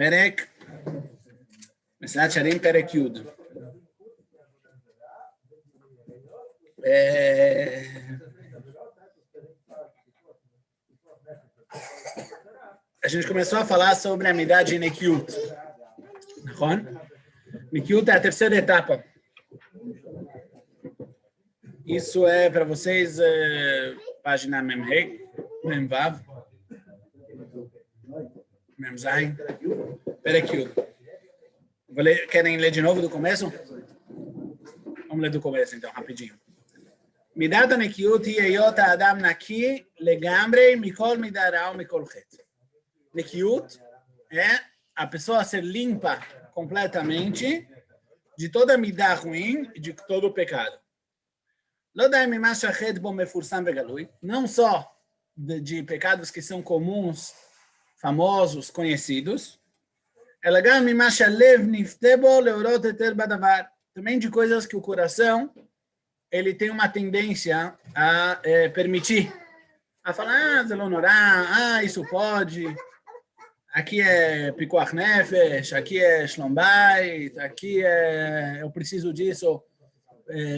פרק, מסילת שרים פרק י'. A gente começou a falar sobre a midah de Nekiut, נכון? Nekiut é a terceira etapa. Isso é para vocês, página Memrei, Memvav, Memzain, Perekiut. Querem ler de novo do começo? Vamos ler do começo, então, rapidinho. מידת הנקיות היא היות האדם נקי לגמרי מכל מידה רעה ומכל חטא. נקיות é a pessoa ser limpa completamente de toda midá ruim e de todo o pecado. לא די ממה שהחטא בו מפורסם וגלוי, não só de pecados que são comuns, famosos, conhecidos, אלא גם ממה שהלב נפתה בו להורות היתר בדבר, também de coisas que o coração ele tem uma tendência a permitir, a falar, זה לא נורא, isso pode, aqui é pikuach nefesh, aqui é shlom bayit, aqui é eu preciso disso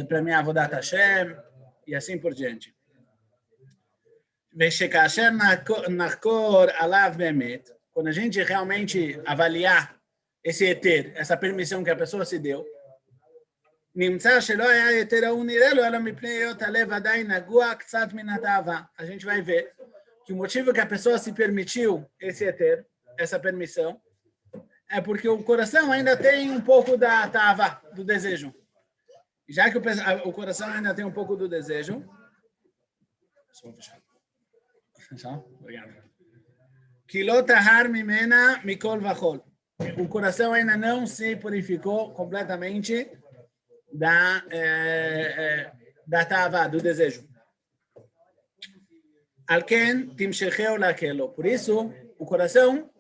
para minha avodat Hashem, e assim por diante. ושכאשר נחקור עליו באמת, quando a gente realmente avaliar esse heter, essa permissão que a pessoa se deu, נמצא שלא היה היתר ההוא נראה לו, אלא מפני היות הלב עדיין נגוע קצת מן התאווה. A gente vai ver que o motivo que a pessoa se permitiu esse heter, essa permissão, é porque o coração ainda tem um pouco da tava, do desejo. Já que o coração ainda tem um pouco do desejo... Só vou fechar. Fechar? Obrigado. Que לא טהר ממנה מכל וכול. O coração ainda não se purificou completamente da tava, do desejo. Al ken timshecheu lakelo. Por isso, o coração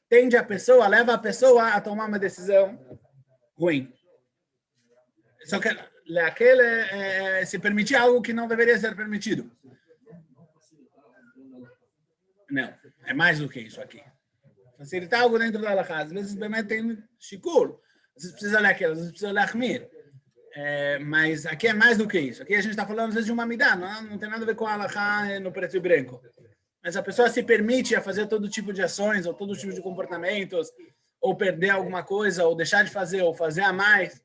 tende a pessoa, leva a pessoa a tomar uma decisão ruim. Só que laquele se permitir algo que não deveria ser permitido. Não, é mais do que isso aqui. Facilitar algo dentro da halakha. Às vezes, também tem shikul. Às vezes precisa ler aquilo, às vezes precisa ler achmir. Mas aqui é mais do que isso. Aqui a gente está falando às vezes de uma midá, não tem nada a ver com a halakha no preto e branco. Mas a pessoa se permite a fazer todo tipo de ações, ou todo tipo de comportamentos, ou perder alguma coisa, ou deixar de fazer, ou fazer a mais.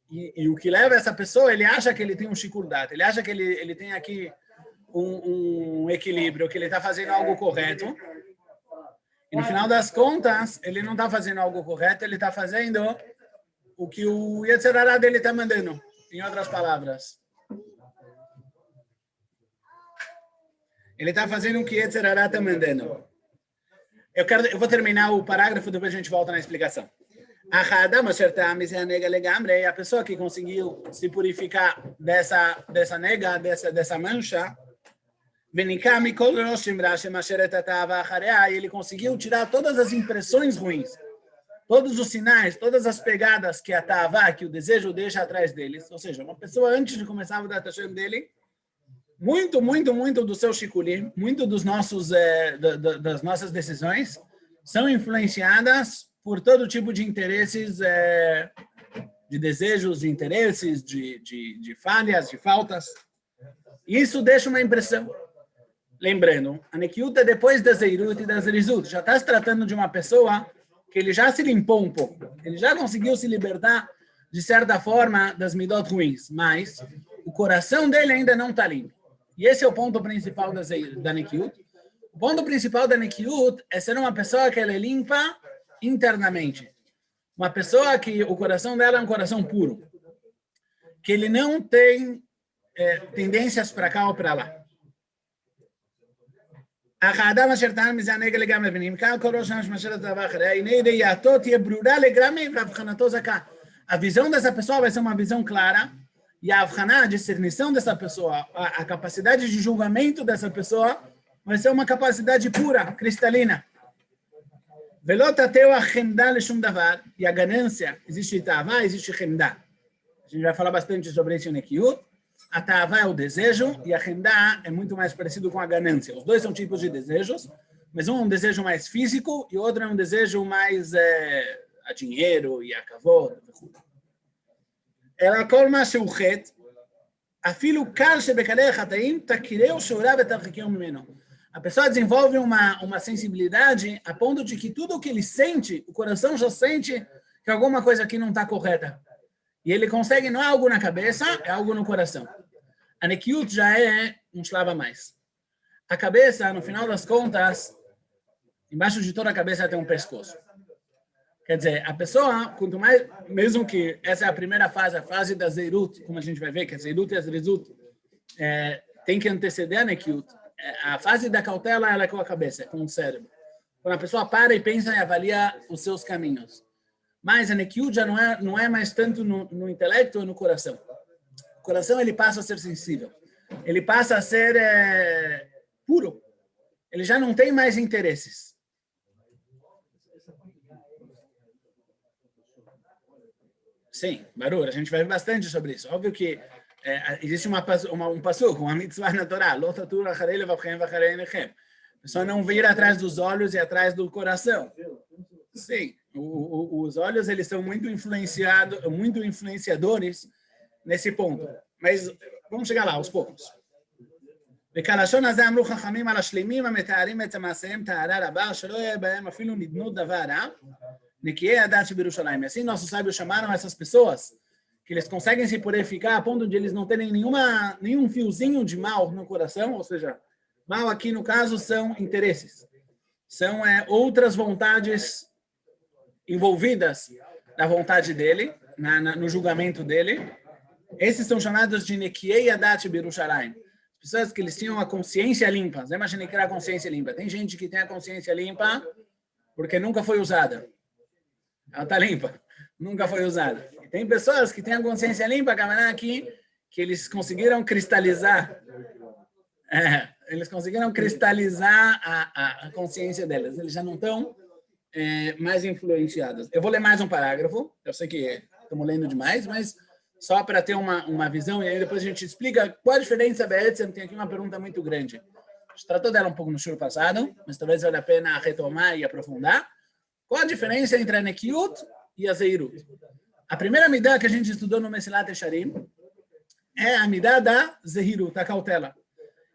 E o que leva essa pessoa, ele acha que ele tem um shikurdat, ele acha que ele tem aqui um equilíbrio, que ele está fazendo algo correto. E no final das contas, ele não está fazendo algo correto, ele está fazendo o que o Yetzer Hara dele está mandando, em outras palavras. Ele está fazendo o que o Yetzer Hara está mandando. Eu vou terminar o parágrafo, depois a gente volta na explicação. A pessoa que conseguiu se purificar dessa nega, dessa mancha, ele conseguiu tirar todas as impressões ruins, todos os sinais, todas as pegadas que a tava, que o desejo deixa atrás deles. Ou seja, uma pessoa antes de começar a avodat Hashem dele, muito do seu shikulim, muito das nossas decisões são influenciadas por todo tipo de interesses, de desejos, de interesses, de falhas, de faltas. Isso deixa uma impressão. Lembrando, a Nekiut é depois da Zeirut e da Zerizut. Já está se tratando de uma pessoa que ele já se limpou um pouco. Ele já conseguiu se libertar, de certa forma, das midot ruins. Mas o coração dele ainda não está limpo. E esse é o ponto principal da Nekiut. O ponto principal da Nekiut é ser uma pessoa que ela é limpa internamente. Uma pessoa que o coração dela é um coração puro. Que ele não tem tendências para cá ou para lá. האדם אשר טען מזה הנגע לגמרי, ונמכר כל ראש המשמשל הטבע אחריה, הנה ראייתו תהיה ברורה לגמרי והבחנתו זכה. A visão dessa pessoa vai ser uma visão clara, e a abhaná, a discernição dessa pessoa, a capacidade de julgamento dessa pessoa, vai ser uma capacidade pura, cristalina. ולא תטעו החמדה לשום דבר, e a ganância, existe tava, existe chemda. A gente vai falar bastante sobre isso em Nekiut. A tava é o desejo e a chemda é muito mais parecido com a ganância. Os dois são tipos de desejos, Mas um é um desejo mais físico e o outro é um desejo mais a dinheiro e a kavod. Ela colma seu chet, afilo kal shebekadei hataim takireu sheurav etarchikiu mimeno. A pessoa desenvolve uma sensibilidade a ponto de que tudo o que ele sente, o coração já sente que alguma coisa aqui não está correta. E ele consegue, não é algo na cabeça, é algo no coração. A nekiut já é um slava a mais. A cabeça, no final das contas, embaixo de toda a cabeça tem um pescoço. Quer dizer, a pessoa, quanto mais, mesmo que essa é a primeira fase, a fase da Zeirut, como a gente vai ver, que a Zeirut e a Zrizut tem que anteceder a nekiut. A fase da cautela ela é com a cabeça, com o cérebro. Quando a pessoa para e pensa e avalia os seus caminhos. Mas a nekiut já não é mais tanto no intelecto ou no coração. O coração ele passa a ser sensível. Ele passa a ser puro. Ele já não tem mais interesses. Sim, Barur, a gente vai ver bastante sobre isso. Óbvio que existe um passuco, uma mitzvah na Torá. A pessoa não vir atrás dos olhos e atrás do coração. Sim, os olhos eles são muito influenciadores nesse ponto. Mas vamos chegar lá aos poucos. וכלשון הזה אמרו חכמים על השלימים המתארים את מעשיהם טהרה רבה שלא יהיה בהם אפילו נדנות דבר רע נקיי הדעת שבירושלים. Assim nossos sábios chamaram essas pessoas que eles conseguem se purificar a ponto de eles não terem nenhum fiozinho de mal no coração, ou seja, mal aqui no caso são interesses, são outras vontades envolvidas na vontade dele, no julgamento dele. Esses são chamados de Nekiei Adat Birushalayim. Pessoas que eles tinham a consciência limpa. Você imagina que era a consciência limpa. Tem gente que tem a consciência limpa porque nunca foi usada. Ela está limpa, nunca foi usada. E tem pessoas que têm a consciência limpa, aqui, que eles conseguiram cristalizar. Eles conseguiram cristalizar a consciência deles. Eles já não estão mais influenciados. Eu vou ler mais um parágrafo. Eu sei que estamos lendo demais, mas só para ter uma visão, e aí depois a gente explica qual a diferença da Be'etzem. Tem aqui uma pergunta muito grande. A gente tratou dela um pouco no show passado, mas talvez valha a pena retomar e aprofundar. Qual a diferença entre a Nekiut e a Zeirut? A primeira midá que a gente estudou no Mesilat Yesharim é a midá da Zehirut, a cautela.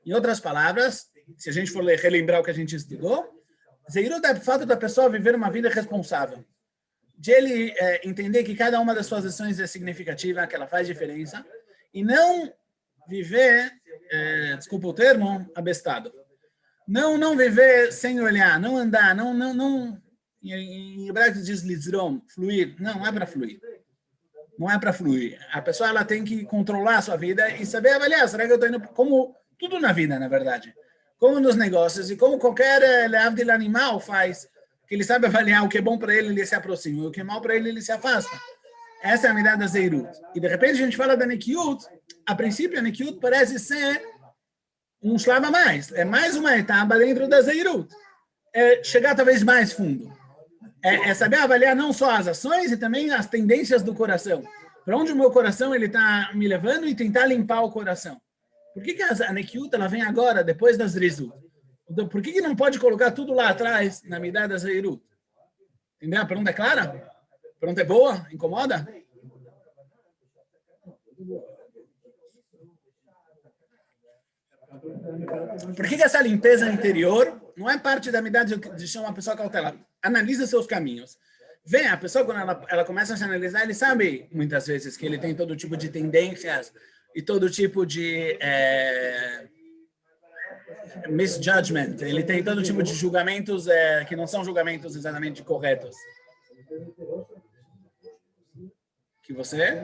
Em outras palavras, se a gente for relembrar o que a gente estudou, Zehirut é o fato da pessoa viver uma vida responsável. De ele entender que cada uma das suas ações é significativa, que ela faz diferença, e não viver, desculpa o termo, abestado. Não viver sem olhar, não andar, não em hebraico diz lizrom, fluir. Não é para fluir. Não é para fluir. A pessoa ela tem que controlar a sua vida e saber avaliar. Será que eu estou indo como tudo na vida, na verdade? Como nos negócios e como qualquer leavdil animal faz, que ele sabe avaliar o que é bom para ele se aproxima, e o que é mal para ele se afasta. Essa é a midá da Zeirut. E de repente a gente fala da Nekiut. A princípio a Nekiut parece ser um shlav a mais. É mais uma etapa dentro da Zeirut. É chegar talvez mais fundo. É saber avaliar não só as ações e também as tendências do coração. Para onde o meu coração ele está me levando e tentar limpar o coração. Por que a Nekiut ela vem agora, depois das Zrizut? Por que não pode colocar tudo lá atrás, na midá da Zeirut? Entendeu? A pergunta é clara? A pergunta é boa? Incomoda? Por que essa limpeza interior não é parte da midá de chamar uma pessoa cautela? Analisa seus caminhos. Vê, a pessoa, quando ela começa a se analisar, ele sabe, muitas vezes, que ele tem todo tipo de tendências e todo tipo de misjudgment. Ele tem todo tipo de julgamentos que não são julgamentos exatamente corretos. Que você?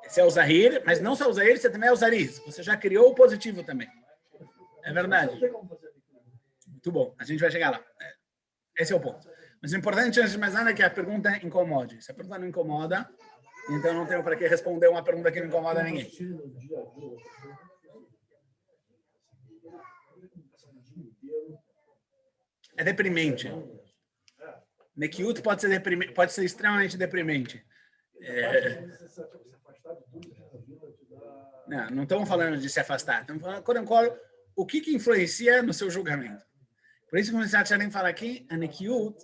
Esse é o Zahir, mas não só o Zahir, você também é o Zariz. Você já criou o positivo também. É verdade. Muito bom, a gente vai chegar lá. Esse é o ponto. Mas o importante, antes de mais nada, é que a pergunta incomode. Se a pergunta não incomoda, então não tenho para que responder uma pergunta que não incomoda ninguém. É deprimente. Nekiut pode ser extremamente deprimente. Não estamos falando de se afastar. Estamos falando, o que influencia no seu julgamento. Por isso que o Messias Shalim fala aqui, a Nekiut,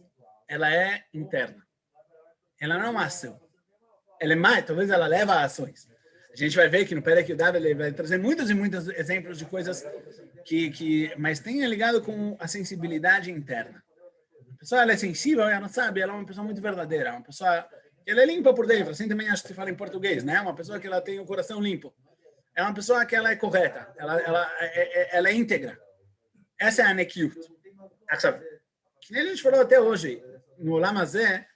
ela é interna. Ela não é uma ação. Ela é mais, talvez ela leva a ações. A gente vai ver que no Perek Yudav ele vai trazer muitos e muitos exemplos de coisas mas tem ligado com a sensibilidade interna. A pessoa ela é sensível, ela sabe, ela é uma pessoa muito verdadeira, uma pessoa que ela é limpa por dentro, assim também acho que se fala em português, né? Uma pessoa que ela tem o coração limpo. É uma pessoa que ela é correta, ela é íntegra. Essa é a Nekiut. Que nem a gente falou até hoje, no Olam Hazeh,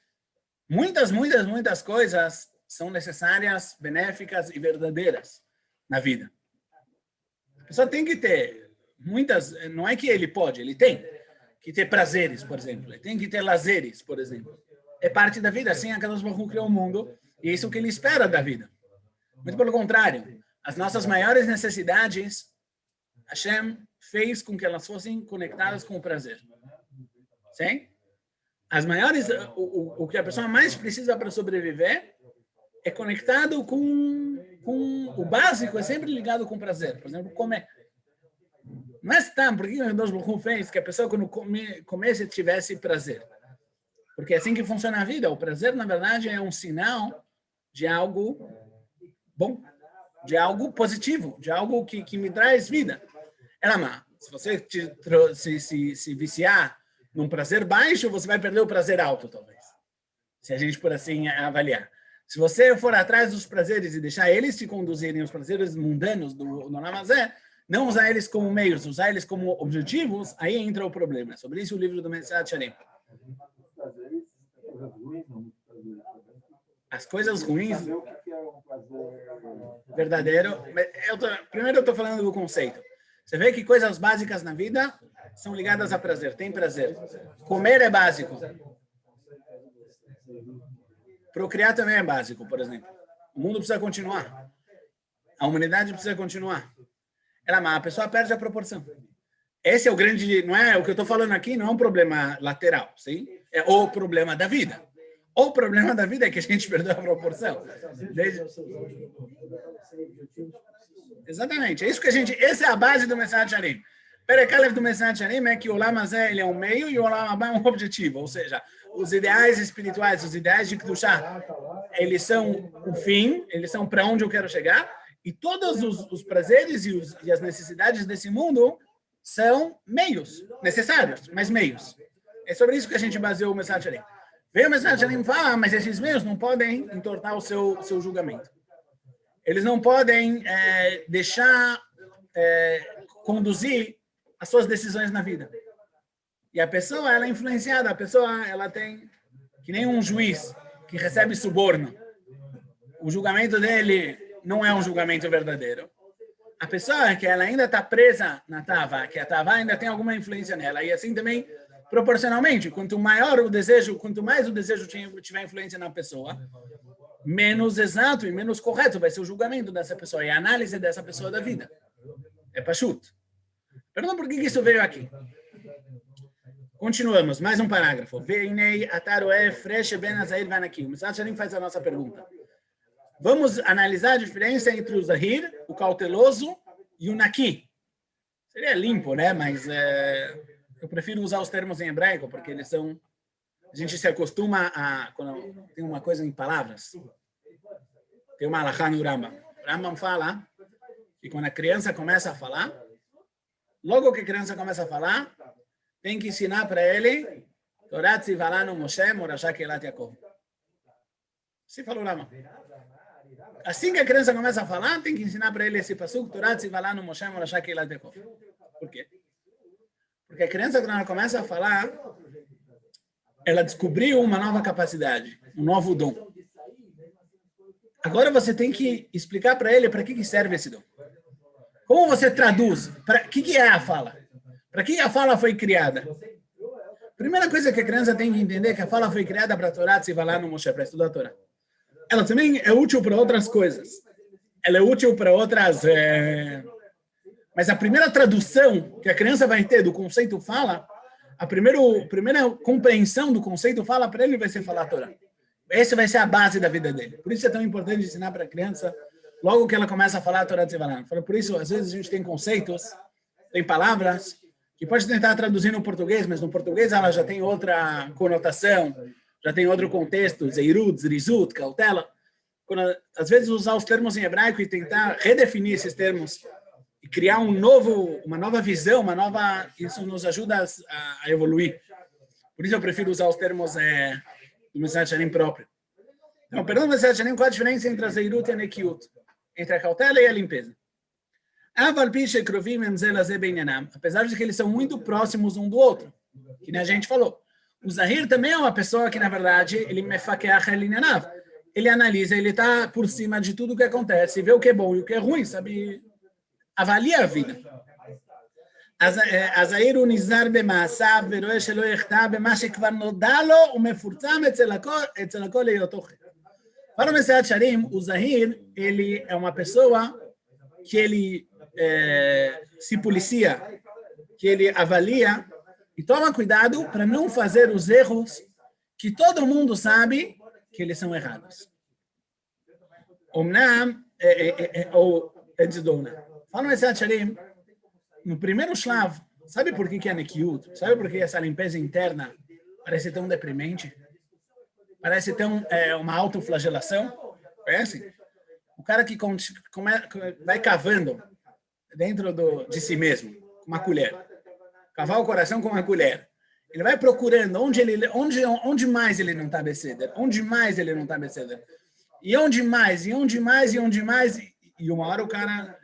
muitas coisas são necessárias, benéficas e verdadeiras na vida. A pessoa tem que ter muitas, não é que ele pode, ele tem que ter prazeres, por exemplo. Ele tem que ter lazeres, por exemplo. É parte da vida, assim a Kadosh Baruch Hu criou o mundo e é isso que ele espera da vida. Muito pelo contrário, as nossas maiores necessidades, Hashem fez com que elas fossem conectadas com o prazer. Sim? As maiores, o que a pessoa mais precisa para sobreviver é conectado com o básico, é sempre ligado com prazer. Por exemplo, comer. Não é tão, porque o Deus Baruch Hu fez que a pessoa quando comesse tivesse prazer. Porque é assim que funciona a vida. O prazer, na verdade, é um sinal de algo bom, de algo positivo, de algo que me traz vida. Ela má. Se você se viciar num prazer baixo, você vai perder o prazer alto, talvez. Se a gente por assim avaliar. Se você for atrás dos prazeres e deixar eles te conduzirem, os prazeres mundanos do Olam Hazeh, não usar eles como meios, usar eles como objetivos, aí entra o problema. Sobre isso o livro do Messias Shalim. As coisas ruins, verdadeiro. Primeiro eu estou falando do conceito. Você vê que coisas básicas na vida são ligadas a prazer, tem prazer. Comer é básico. Procriar também é básico, por exemplo. O mundo precisa continuar. A humanidade precisa continuar. A pessoa perde a proporção. Esse é o grande, não é o que eu estou falando aqui, não é um problema lateral, sim? É o problema da vida. O problema da vida é que a gente perdeu a proporção. Exatamente, é isso que essa é a base do Messias Shalim. Perek Aleph do Messias Shalim é que o Olam Hazeh ele é um meio e o Olam Haba é um objetivo, ou seja, os ideais espirituais, os ideais de Kedushá, eles são o fim, eles são para onde eu quero chegar, e todos os prazeres e as necessidades desse mundo são meios, necessários, mas meios. É sobre isso que a gente baseou o Messias Shalim. Veio o Messias Shalim e fala, mas esses meios não podem entortar o seu julgamento. Eles não podem deixar conduzir as suas decisões na vida. E a pessoa, ela é influenciada, a pessoa, ela tem, que nem um juiz que recebe suborno. O julgamento dele não é um julgamento verdadeiro. A pessoa que ela ainda está presa na tava, que a tava ainda tem alguma influência nela, e assim também, proporcionalmente, quanto maior o desejo, quanto mais o desejo tiver influência na pessoa, menos exato e menos correto vai ser o julgamento dessa pessoa e a análise dessa pessoa da vida. É pachut. Pergunta por que isso veio aqui. Continuamos, mais um parágrafo. Veinei ataroé fresh ben azair vanaki. O Messias Shalim faz a nossa pergunta. Vamos analisar a diferença entre o zahir, o cauteloso, e o naki. Seria limpo, né? Mas eu prefiro usar os termos em hebraico, porque eles são... A gente se acostuma a... Quando tem uma coisa em palavras. Tem uma alahá no Rambam. O Rambam fala que quando a criança começa a falar, logo que a criança começa a falar, tem que ensinar para ele Torah Tzivalanu Moshe Morashá Keilat Yaakov. Assim falou o Rambam. Assim que a criança começa a falar, tem que ensinar para ele esse pasuk, Torah Tzivalanu Moshe Morashá Keilat Yaakov. Por quê? Porque a criança, quando ela começa a falar, ela descobriu uma nova capacidade, um novo dom. Agora você tem que explicar para ele para que serve esse dom. Como você traduz? O que é a fala? Para que a fala foi criada? Primeira coisa que a criança tem que entender é que a fala foi criada para a Torá Tzivalanu Moshe, para estudar a Torá. Ela também é útil para outras coisas. Ela é útil para outras... Mas a primeira tradução que a criança vai ter do conceito fala, a primeira compreensão do conceito fala para ele vai ser falar a Torá. Essa vai ser a base da vida dele. Por isso é tão importante ensinar para a criança logo que ela começa a falar a Torá Tzivalanu. Por isso, às vezes, a gente tem conceitos Tem palavras que pode tentar traduzir no português, mas no português ela já tem outra conotação, já tem outro contexto, zeirut, zrizut, cautela. Quando, às vezes usar os termos em hebraico e tentar redefinir esses termos e criar uma nova visão, isso nos ajuda a evoluir. Por isso eu prefiro usar os termos do Mesilat Yesharim próprio. Então, pergunta do Mesilat Yesharim, qual a diferença entre a zeirut e a nekiut? Entre a cautela e a limpeza. Apesar de que eles são muito próximos um do outro, que nem a gente falou. O Zahir também é uma pessoa que, na verdade, ele analisa, ele está por cima de tudo o que acontece, vê o que é bom e o que é ruim, sabe? Avalia a vida. הזהיר הוא נזהר במעשיו ורואה שלא יחטא במה שכבר נודע לו ומפורסם אצל הכל להיותו חטא. Para o Mesilat Yesharim, o Zahir, ele é uma pessoa que ele se policia, que ele avalia e toma cuidado para não fazer os erros que todo mundo sabe que eles são errados. Ou antes do Omnam. Fala o Mesilat Yesharim, no primeiro shlav, sabe por que é nekiut? Sabe por que essa limpeza interna parece tão deprimente? Parece tão uma autoflagelação? Conhece? O cara que vai cavando dentro de si mesmo, com uma colher. Cavar o coração com uma colher. Ele vai procurando onde mais ele não está beseder, onde mais ele não está beseder. E onde mais. E uma hora o cara...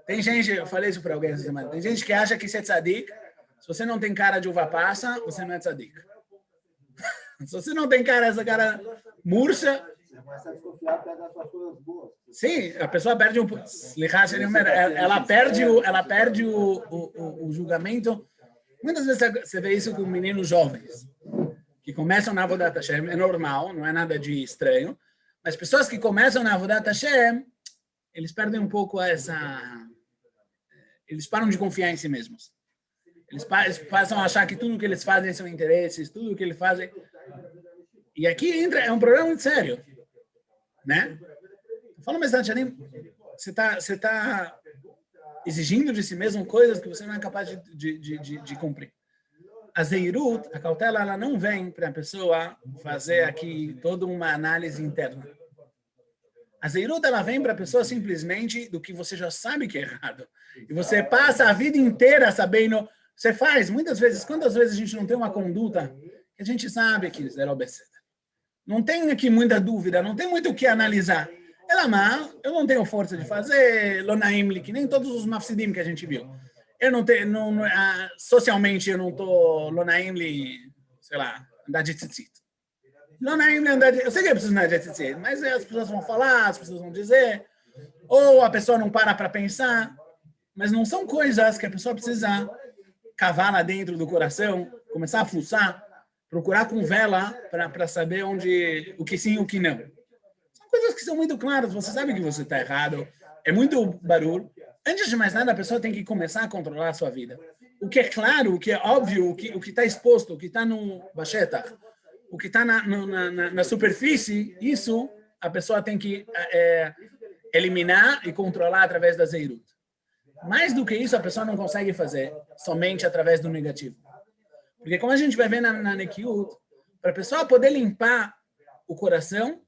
Tem gente, eu falei isso para alguém essa semana, tem gente que acha que você é tzadik, se você não tem cara de uva passa, você não é tzadik. Se você não tem essa cara murcha... Sim, a pessoa perde ela perde o julgamento. Muitas vezes você vê isso com meninos jovens, que começam na Avodat Hashem, é normal, não é nada de estranho, mas pessoas que começam na Avodat Hashem, eles perdem um pouco eles param de confiar em si mesmos. Eles passam a achar que tudo que eles fazem são interesses, tudo que eles fazem... E aqui é um problema muito sério, né? Fala, mas você tá exigindo de si mesmo coisas que você não é capaz de cumprir. A zeirut, a cautela, ela não vem para a pessoa fazer aqui toda uma análise interna. A zeirut, ela vem para a pessoa simplesmente do que você já sabe que é errado. E você passa a vida inteira sabendo... Você faz, muitas vezes, quantas vezes a gente não tem uma conduta que a gente sabe que é obedecida. Não tem aqui muita dúvida, não tem muito o que analisar. Eu não tenho força de fazer Lonaimli, que nem todos os mafsidim que a gente viu. Eu não tenho, socialmente eu não estou Lonaimli, sei lá, andar de tzitzit. Lonaimli andar de... Eu sei que eu preciso andar de tzitzit, mas as pessoas vão falar, as pessoas vão dizer, ou a pessoa não para pensar, mas não são coisas que a pessoa precisa cavar lá dentro do coração, começar a fuçar, procurar com vela para saber o que sim e o que não. São coisas que são muito claras, você sabe que você está errado, é muito barulho. Antes de mais nada, a pessoa tem que começar a controlar a sua vida. O que é claro, o que é óbvio, o que está exposto, o que está no bachetach, o que está na superfície, isso a pessoa tem que eliminar e controlar através da zeirut. Mais do que isso, a pessoa não consegue fazer somente através do negativo. Porque como a gente vai ver na Nekiut, para a pessoa poder limpar o coração,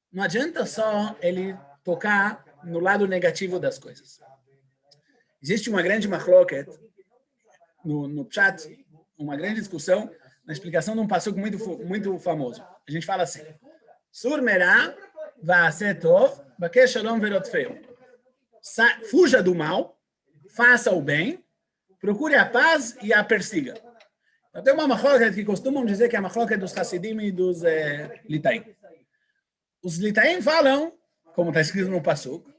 não adianta só ele tocar no lado negativo das coisas. Existe uma grande machloket no chat, uma grande discussão na explicação de um passuco muito famoso. A gente fala assim: Sur merá va'aseh tov, bakesh shalom verotfeu. Fuja do mal, faça o bem, procure a paz e a persiga. Então, tem uma machloket que costumam dizer que é a machloket dos Hasidim e dos Litaim. Os Litaim falam, como está escrito no passuco,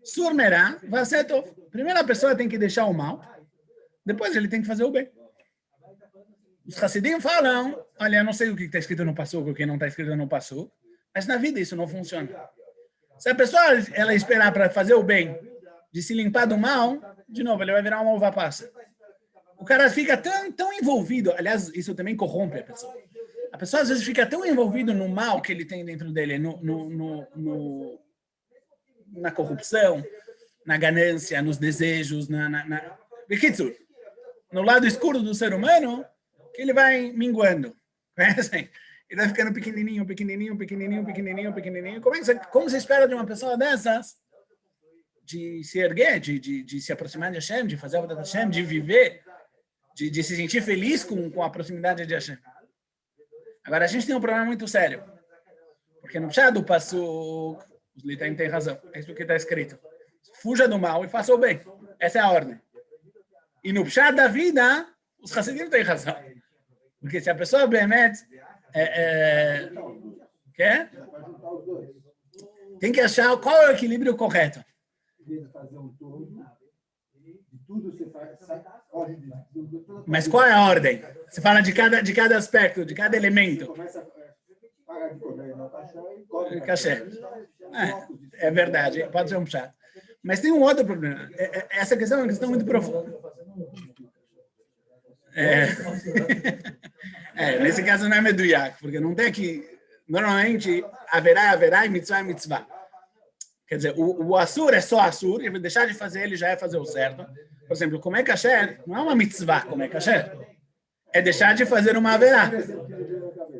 Sur merá va'aseh tov. Primeiro a pessoa tem que deixar o mal, depois ele tem que fazer o bem. Os Hasidim falam, olha, eu não sei o que está escrito no passuco, o que não está escrito no passuco, mas na vida isso não funciona. Se a pessoa ela esperar para fazer o bem, de se limpar do mal, de novo, ele vai virar uma uva passa. O cara fica tão envolvido, aliás, isso também corrompe a pessoa. A pessoa às vezes fica tão envolvido no mal que ele tem dentro dele, na corrupção, na ganância, nos desejos, Bikitsur, no lado escuro do ser humano, que ele vai minguando. Conhecem? Ele vai ficando pequenininho, pequenininho, pequenininho, pequenininho, pequenininho. Como você espera de uma pessoa dessas de se erguer, de se aproximar de Hashem, de fazer a vontade de Hashem, de viver, de se sentir feliz com a proximidade de Hashem? Agora, a gente tem um problema muito sério. Porque no Pshá do Passuk, os Litaim têm razão. É isso que está escrito. Fuja do mal e faça o bem. Essa é a ordem. E no Pshá da vida, os Hassidim têm razão. Porque se a pessoa Behemet quer, tem que achar qual é o equilíbrio correto. Mas qual é a ordem? Você fala de cada aspecto, de cada elemento. Cachê. É verdade, pode ser um chato. Mas tem um outro problema. Essa questão é uma questão muito profunda. Nesse caso não é meduyak, porque não tem que... Normalmente, haverá e mitzvah é mitzvah. Quer dizer, o assur é só assur, e deixar de fazer ele já é fazer o certo. Por exemplo, comer kasher não é uma mitzvah comer kasher. É deixar de fazer uma haverá.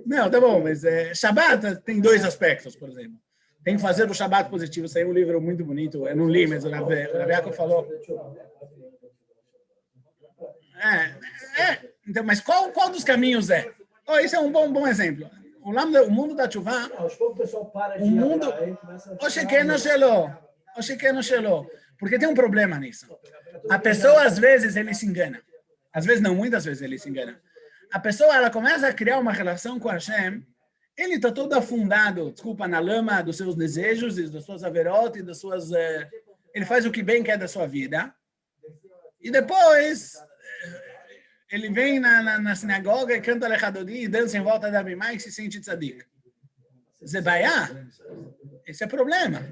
Não, tá bom, mas Shabbat tem dois aspectos, por exemplo. Tem que fazer o Shabbat positivo. Saiu um livro muito bonito, eu não li, mas o Rav Yaakov falou. Então, mas qual dos caminhos é? Esse é um bom exemplo. O mundo da Tchuvá, o mundo... Porque tem um problema nisso. A pessoa, às vezes, ele se engana. Às vezes não, muitas vezes ele se engana. A pessoa, ela começa a criar uma relação com Hashem, ele está todo afundado, na lama dos seus desejos, das suas averot, das suas... ele faz o que bem quer da sua vida. E depois... ele vem na sinagoga e canta Lechadodi e dança em volta da Bimá e se sente tzadik. Zebaiá, esse é o problema.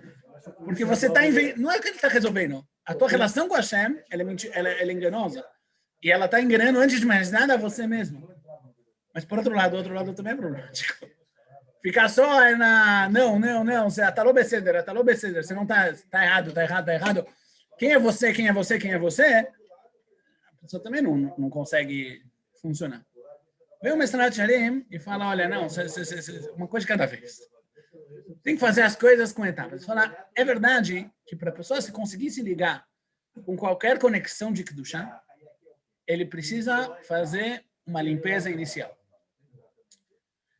Porque você está não é que ele está resolvendo. A tua relação com Hashem, ela é enganosa. E ela está enganando, antes de mais nada, a você mesmo. Mas, por outro lado também é problemático. Ficar só não, você atalou beceder, você não está errado. Quem é você? A pessoa também não consegue funcionar. Vem o Mestrat Shalim e fala, olha, não, uma coisa de cada vez. Tem que fazer as coisas com etapas. Fala, é verdade que para a pessoa se conseguir se ligar com qualquer conexão de Kedushá, ele precisa fazer uma limpeza inicial.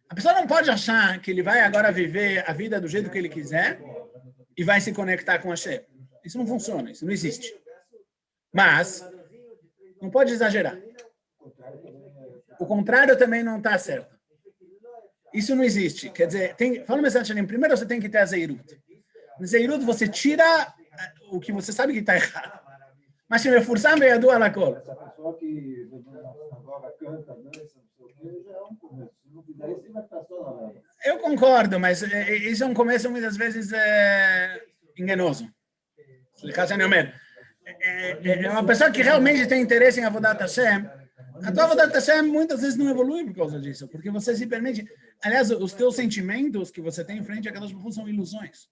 A pessoa não pode achar que ele vai agora viver a vida do jeito que ele quiser e vai se conectar com a Hashem. Isso não funciona, isso não existe. Mas não pode exagerar. O contrário também não está certo. Isso não existe. Quer dizer, fala o mensagem, primeiro você tem que ter a Zeirut. Na Zeirut você tira o que você sabe que está errado. Mas se me forçar, me adua a cor. Essa pessoa que agora canta, dança, não sei o que, já é um começo. Se não fizer isso, vai ficar só na lama. Eu concordo, mas isso é um começo muitas vezes enganoso. É uma pessoa que realmente tem interesse em Avodat Hashem. A tua Avodat Hashem muitas vezes não evolui por causa disso, porque você se permite... Aliás, os teus sentimentos que você tem em frente àquelas pessoas são ilusões.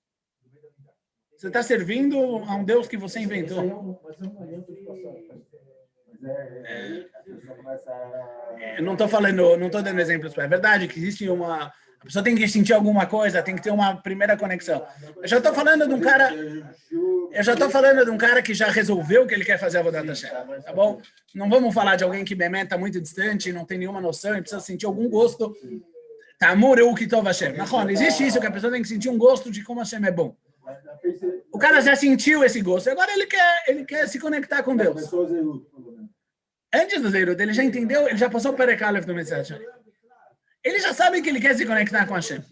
Você está servindo a um Deus que você inventou. Eu não estou dando exemplos. É verdade que existe uma... A pessoa tem que sentir alguma coisa, tem que ter uma primeira conexão. Eu já estou falando de um cara que já resolveu que ele quer fazer a Avodat Hashem, tá bom? Não vamos falar de alguém que está muito distante, não tem nenhuma noção e precisa sentir algum gosto. Tamur eu que tov Hashem. Não existe isso, que a pessoa tem que sentir um gosto de como Hashem é bom. O cara já sentiu esse gosto, agora ele quer se conectar com Deus. Antes do Zeirut, ele já entendeu, ele já passou o Perek do Mensagem. Ele já sabe que ele quer se conectar com Hashem.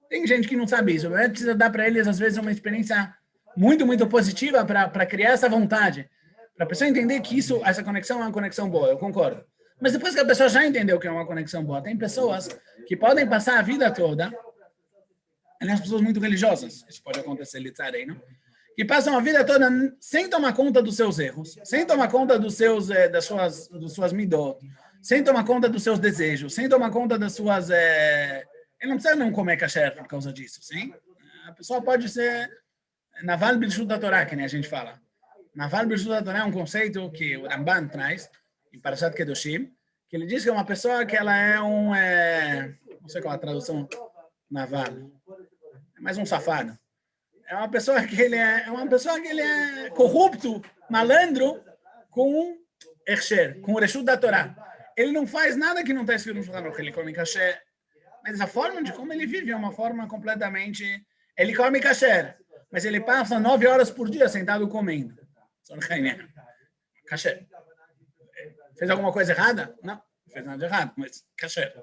Tem gente que não sabe isso, mas precisa dar para eles, às vezes, uma experiência muito, muito positiva para criar essa vontade. Para a pessoa entender que essa conexão é uma conexão boa, eu concordo. Mas depois que a pessoa já entendeu que é uma conexão boa, tem pessoas que podem passar a vida toda, aliás, pessoas muito religiosas, isso pode acontecer, não? Que passam a vida toda sem tomar conta dos seus erros, sem tomar conta das suas midot, sem tomar conta dos seus desejos, sem tomar conta das suas... Ele não precisa não comer kasher por causa disso, sim? A pessoa pode ser naval bilchut da Torá, que nem a gente fala. Naval Birshut Torah é um conceito que o Ramban traz em Parashat Kedoshim, que ele diz que é uma pessoa que ela é não sei qual é a tradução naval, é mais um safado. É uma pessoa que ele é corrupto, malandro, com com o Reshut da Torá. Ele não faz nada que não está escrito no Shulchan Aruch, ele come kasher, mas a forma de como ele vive é uma forma completamente... Ele come kasher, mas ele passa 9 horas por dia sentado comendo. Kasher. Fez alguma coisa errada? Não, não fez nada de errado, mas kasher.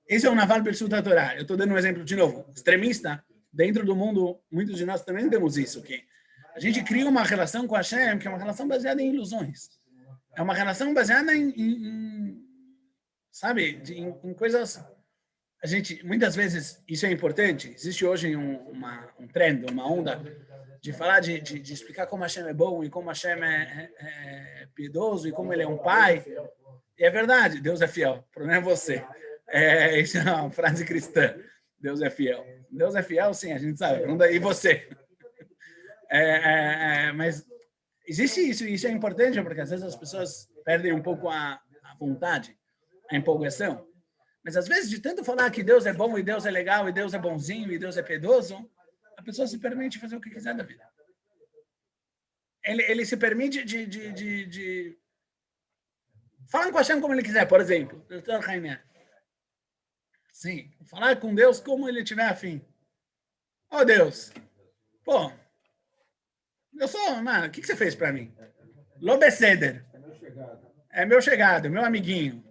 Esse é o Naval Birshut Torah. Eu estou dando um exemplo de novo. Extremista, dentro do mundo, muitos de nós também temos isso, que a gente cria uma relação com a Hashem, que é uma relação baseada em ilusões. É uma relação baseada sabe, em coisas... A gente, muitas vezes, isso é importante. Existe hoje um trend, uma onda, de falar, de explicar como Hashem é bom e como Hashem é piedoso e como ele é um pai. E é verdade, Deus é fiel. O problema é você. Isso é uma frase cristã. Deus é fiel. Deus é fiel, sim, a gente sabe. E você? Mas existe isso, e isso é importante, porque às vezes as pessoas perdem um pouco a vontade, a empolgação. Mas às vezes, de tanto falar que Deus é bom, e Deus é legal, e Deus é bonzinho, e Deus é piedoso, a pessoa se permite fazer o que quiser da vida. Ele se permite de falar com Hashem como ele quiser, por exemplo. Sim, falar com Deus como ele tiver afim. Oh, Deus, pô, eu sou, mano, o que você fez para mim? Lobeceder. É meu chegado, meu amiguinho.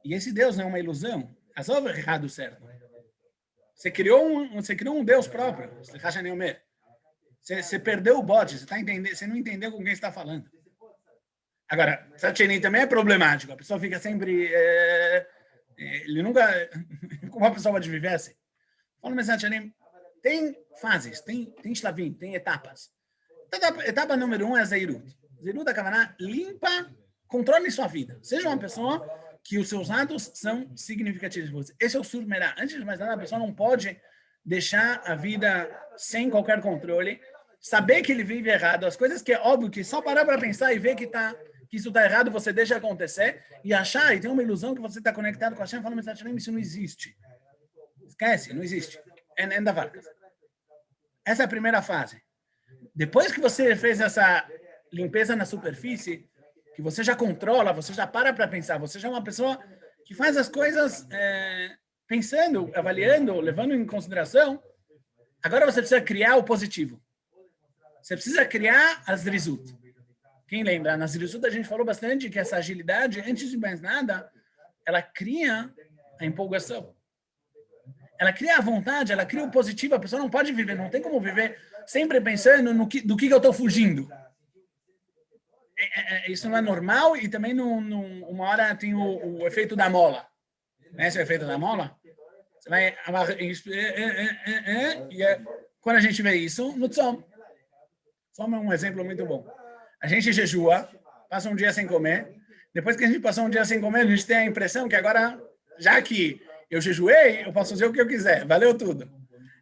E esse Deus não é uma ilusão. Resolve errado certo. Você criou um Deus próprio. Você perdeu o bote. Você não entendeu com quem está falando. Agora, Satcheni também é problemático. A pessoa fica sempre... ele nunca... Como a pessoa pode viver assim? Fala, mas Satcheni, tem fases, tem shlavim, tem etapas. Etapa número 1 é a Zeirut. Zeirut, a Kavaná, limpa, controle sua vida. Seja uma pessoa que os seus atos são significativos. Esse é o surmerá. Antes de mais nada, a pessoa não pode deixar a vida sem qualquer controle, saber que ele vive errado, as coisas que é óbvio que só parar para pensar e ver que isso está errado, você deixa acontecer, e achar, e tem uma ilusão que você está conectado com a Hashem, falando, mas isso não existe. Esquece, não existe. Essa é a primeira fase. Depois que você fez essa limpeza na superfície, que você já controla, você já para pensar, você já é uma pessoa que faz as coisas pensando, avaliando, levando em consideração. Agora você precisa criar o positivo. Você precisa criar as Zrizut. Quem lembra? Nas Zrizut a gente falou bastante que essa agilidade, antes de mais nada, ela cria a empolgação. Ela cria a vontade, ela cria o positivo. A pessoa não pode viver, não tem como viver sempre pensando do que eu estou fugindo. Isso não é normal, e também uma hora tem o efeito da mola. Conhece o efeito da mola? Você vai quando a gente vê isso no Tzom. Tzom é um exemplo muito bom. A gente jejua, passa um dia sem comer. Depois que a gente passou um dia sem comer, a gente tem a impressão que agora, já que eu jejuei, eu posso fazer o que eu quiser. Valeu tudo.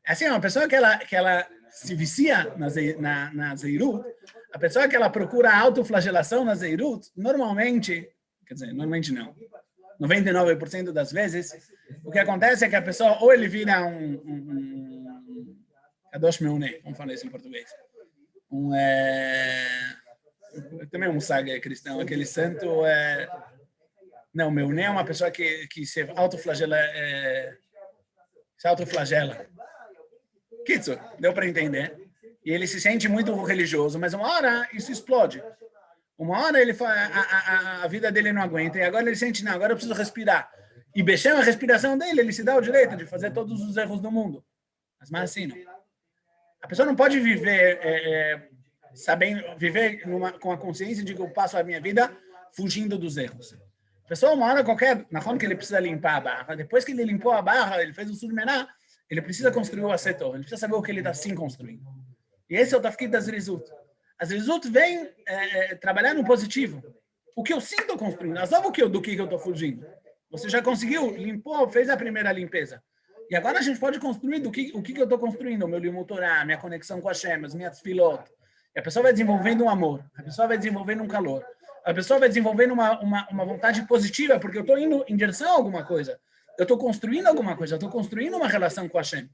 Assim, uma pessoa que ela se vicia na Zeirut, a pessoa que ela procura autoflagelação na Zeirut, normalmente, quer dizer, normalmente não, 99% das vezes, o que acontece é que a pessoa, ou ele vira Kadosh Meuneh, vamos falar isso em português, também um saga cristão, aquele santo, não, Meuneh é uma pessoa que se autoflagela, Kitsu, deu para entender? E ele se sente muito religioso, mas uma hora isso explode. Uma hora a vida dele não aguenta, e agora ele sente, não, agora eu preciso respirar. E Bechem, a respiração dele, ele se dá o direito de fazer todos os erros do mundo. Mas assim, não. A pessoa não pode viver com a consciência de que eu passo a minha vida fugindo dos erros. A pessoa, uma hora qualquer, na forma que ele precisa limpar a barra, depois que ele limpou a barra, ele fez o surmená, ele precisa construir o asetor, ele precisa saber o que ele está sim construindo. E esse é o tafkid das Zrizut. As Zrizut vêm trabalhar no positivo. O que eu sinto construindo, sabe do que eu estou fugindo? Você já conseguiu, limpou, fez a primeira limpeza. E agora a gente pode construir o que eu estou construindo, o meu limut Torah, minha conexão com a Hashem, as minhas filot. E a pessoa vai desenvolvendo um amor, a pessoa vai desenvolvendo um calor, a pessoa vai desenvolvendo uma vontade positiva, porque eu estou indo em direção a alguma coisa. Eu estou construindo alguma coisa, eu estou construindo uma relação com a Hashem.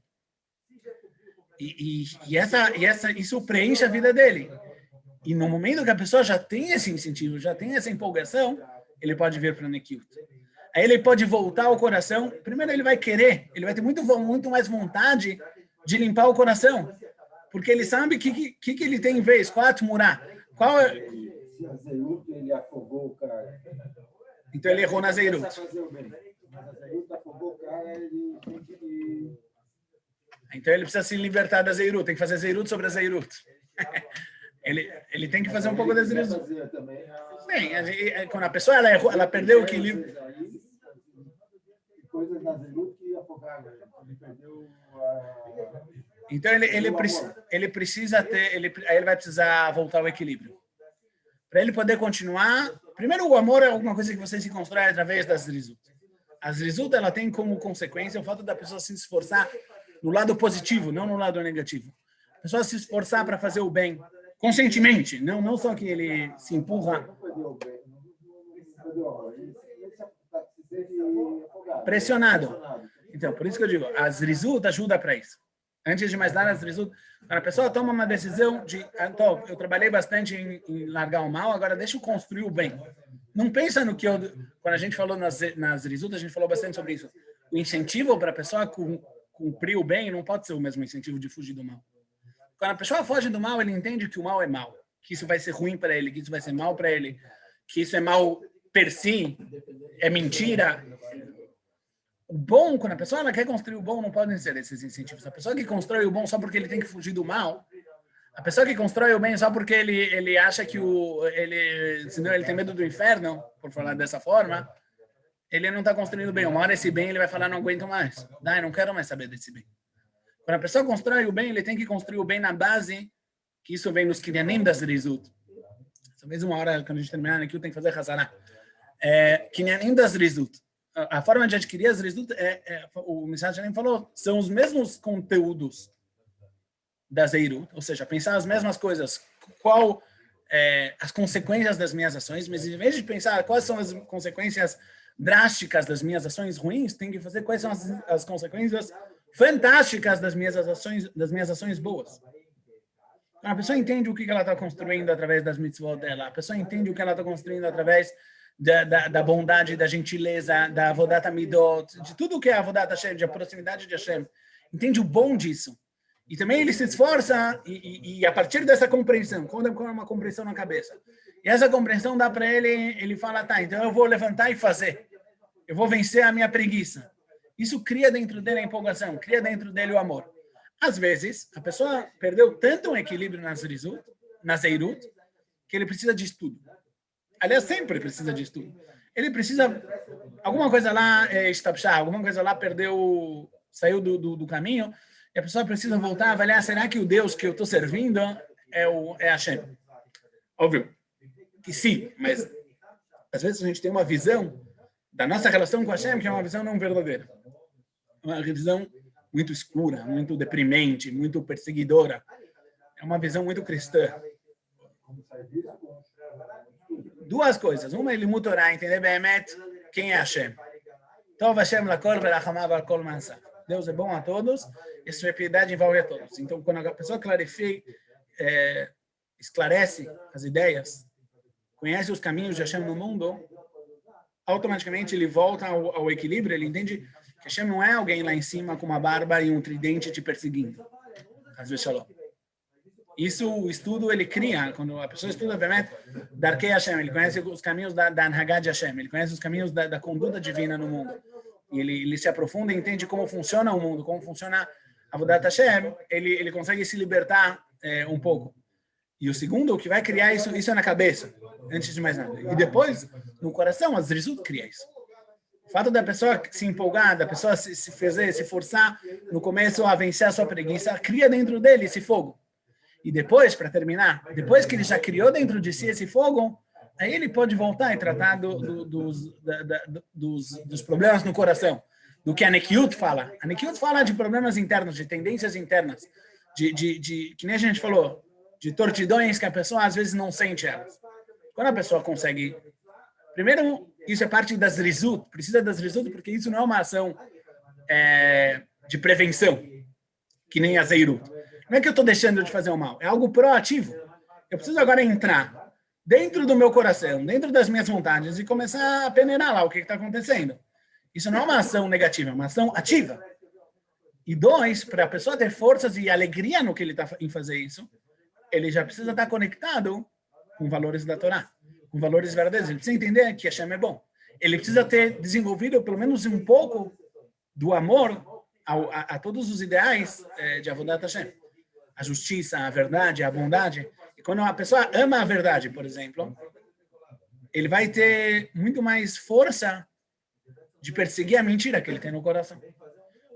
Isso preenche a vida dele. E no momento que a pessoa já tem esse incentivo, já tem essa empolgação, ele pode vir para o Nekiut. Aí ele pode voltar ao coração. Primeiro ele vai querer, ele vai ter muito mais vontade de limpar o coração. Porque ele sabe que ele tem em vez, qual é a Tumurá. Qual é... Se a Zeirut, ele afogou o cara. Então ele errou na Zeirut. Mas a Zeirut afogou o cara, ele tem que... Então ele precisa se libertar da Zeirut, tem que fazer Zeirut sobre a Zeirut. Ele tem que fazer um pouco da Zeirut. Bem, quando a pessoa ela perdeu o equilíbrio. Coisas da Zeirut que afogaram. Ele perdeu a... Então ele precisa ter, aí ele vai precisar voltar ao equilíbrio. Para ele poder continuar, primeiro o amor é alguma coisa que você se constrói através das Zrizut. A Zrizut ela tem como consequência o fato da pessoa se esforçar no lado positivo, não no lado negativo. A pessoa se esforçar para fazer o bem conscientemente, não só que ele se empurra. Pressionado. Então, por isso que eu digo, a Zrizut ajuda para isso. Antes de mais nada, a Zrizut, quando a pessoa toma uma decisão de, então, eu trabalhei bastante em largar o mal, agora deixa eu construir o bem. Não pensa no que quando a gente falou nas Zrizut, a gente falou bastante sobre isso. O incentivo para a pessoa cumprir o bem não pode ser o mesmo incentivo de fugir do mal. Quando a pessoa foge do mal, ele entende que o mal é mal, que isso vai ser ruim para ele, que isso vai ser mal para ele, que isso é mal per si, é mentira. O bom, quando a pessoa ela quer construir o bom, não podem ser esses incentivos. A pessoa que constrói o bom só porque ele tem que fugir do mal, a pessoa que constrói o bem só porque ele acha que senão ele tem medo do inferno, por falar dessa forma, ele não está construindo o bem. Uma hora esse bem ele vai falar, não aguento mais. Eu não quero mais saber desse bem. Quando a pessoa constrói o bem, ele tem que construir o bem na base, que isso vem nos Kinyanim das Zrizut. Talvez uma hora, quando a gente terminar aqui, eu tenho que fazer Hazará. Kinyanim das Zrizut. A forma de adquirir as Zrizut, o Mishra falou, são os mesmos conteúdos da Zeirut, ou seja, pensar as mesmas coisas, qual as consequências das minhas ações, mas em vez de pensar quais são as consequências drásticas das minhas ações ruins, tem que fazer quais são as consequências fantásticas das minhas ações boas. Então, a pessoa entende o que ela está construindo através das mitzvot dela, a pessoa entende o que ela está construindo através da bondade, da gentileza, da avodat amidot, de tudo que é avodat Hashem, de a proximidade de Hashem. Entende o bom disso. E também ele se esforça, e a partir dessa compreensão, quando é uma compreensão na cabeça, e essa compreensão dá para ele fala, tá, então eu vou levantar e fazer. Eu vou vencer a minha preguiça. Isso cria dentro dele a empolgação, cria dentro dele o amor. Às vezes, a pessoa perdeu tanto um equilíbrio na Zeirut, que ele precisa de estudo. Aliás, sempre precisa de estudo. Ele precisa... Alguma coisa lá estapchar, alguma coisa lá saiu do caminho, e a pessoa precisa voltar a avaliar, será que o Deus que eu estou servindo é Hashem? Óbvio que sim, mas às vezes a gente tem uma visão da nossa relação com Hashem que é uma visão não verdadeira. Uma visão muito escura, muito deprimente, muito perseguidora. É uma visão muito cristã. Duas coisas. Uma, ele mutorá, entender Behemet quem é Hashem. Tov Hashem lakol verachamav al kol mansah. Deus é bom a todos e sua piedade envolve a todos. Então, quando a pessoa esclarece as ideias, conhece os caminhos de Hashem no mundo, automaticamente ele volta ao equilíbrio, ele entende que Hashem não é alguém lá em cima com uma barba e um tridente te perseguindo. Às vezes, shalom. Isso, o estudo, ele cria, quando a pessoa estuda, Darkei Hashem, ele conhece os caminhos da Anhagá de Hashem, ele conhece os caminhos da conduta divina no mundo. E ele se aprofunda e entende como funciona o mundo, como funciona a Avodat Hashem, ele consegue se libertar um pouco. E o segundo, o que vai criar isso é na cabeça, antes de mais nada. E depois, no coração, as Zrizut cria isso. O fato da pessoa se empolgar, da pessoa se forçar no começo a vencer a sua preguiça, cria dentro dele esse fogo. E depois, para terminar, depois que ele já criou dentro de si esse fogo, aí ele pode voltar e tratar dos problemas no coração, do que a Nekiut fala. A Nekiut fala de problemas internos, de tendências internas, que nem a gente falou, de tortidões que a pessoa às vezes não sente elas. Quando a pessoa consegue... Primeiro, isso é parte das zrizut, precisa das zrizut porque isso não é uma ação de prevenção, que nem a zeirut. Não é que eu estou deixando de fazer o mal, é algo proativo. Eu preciso agora entrar dentro do meu coração, dentro das minhas vontades e começar a peneirar lá o que está acontecendo. Isso não é uma ação negativa, é uma ação ativa. E dois, para a pessoa ter forças e alegria no que ele está em fazer isso, ele já precisa estar conectado com valores da Torá, com valores verdadeiros. Ele precisa entender que Hashem é bom. Ele precisa ter desenvolvido pelo menos um pouco do amor a todos os ideais de Avodat Hashem. A justiça, a verdade, a bondade. E quando a pessoa ama a verdade, por exemplo, ele vai ter muito mais força de perseguir a mentira que ele tem no coração.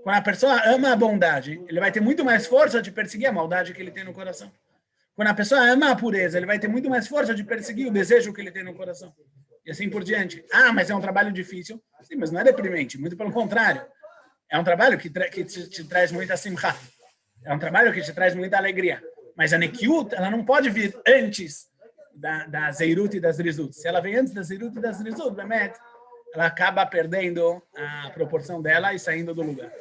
Quando a pessoa ama a bondade, ele vai ter muito mais força de perseguir a maldade que ele tem no coração. Quando a pessoa ama a pureza, ele vai ter muito mais força de perseguir o desejo que ele tem no coração. E assim por diante. Ah, mas é um trabalho difícil. Sim, mas não é deprimente, muito pelo contrário. É um trabalho que te traz muita simcha. É um trabalho que te traz muita alegria. Mas a nekiut, ela não pode vir antes da zeirut e das zrizut. Se ela vem antes da zeirut e das zrizut, ela acaba perdendo a proporção dela e saindo do lugar.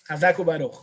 Hazak Baruch.